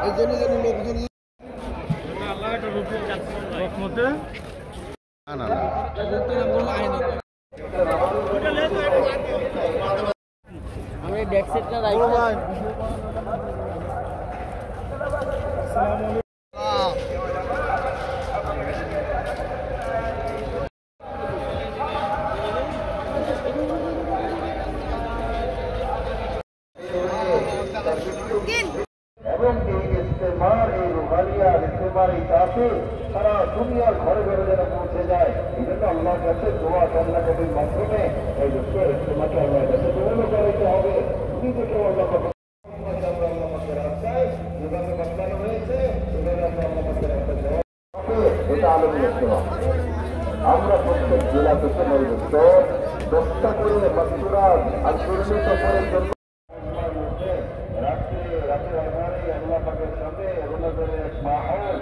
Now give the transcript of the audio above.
এই জন্য যেন লোকজন আমি ডেক সেটটা রাখি। এবং এই ইস্তেমার এই রুহানিয়ার ইস্তেমার এই তাসির সারা দুনিয়ার ঘরে ঘরে যেন পৌঁছে যায়, এই জন্য আল্লাহর কাছে দোয়া কান্নাকাটির মাধ্যমে এই ইস্তেমাকে আল্লাহর কাছে গ্রহণ করাইতে হবে। নিজেকে আল্লাহ রাস্তায় যেভাবে বাঁচানো হয়েছে সেভাবে আমরা আল্লাহকে রাস্তায় যাওয়া এটা আলমী ইস্তেমা। আমরা প্রত্যেক জেলা থেকে নির্দিষ্ট 10টা করে বাচ্চুরা আর সুরক্ষিত করে জন্য রাতের আধারে আল্লাহ পাকের সাথে ওনাদের এক মাহৌল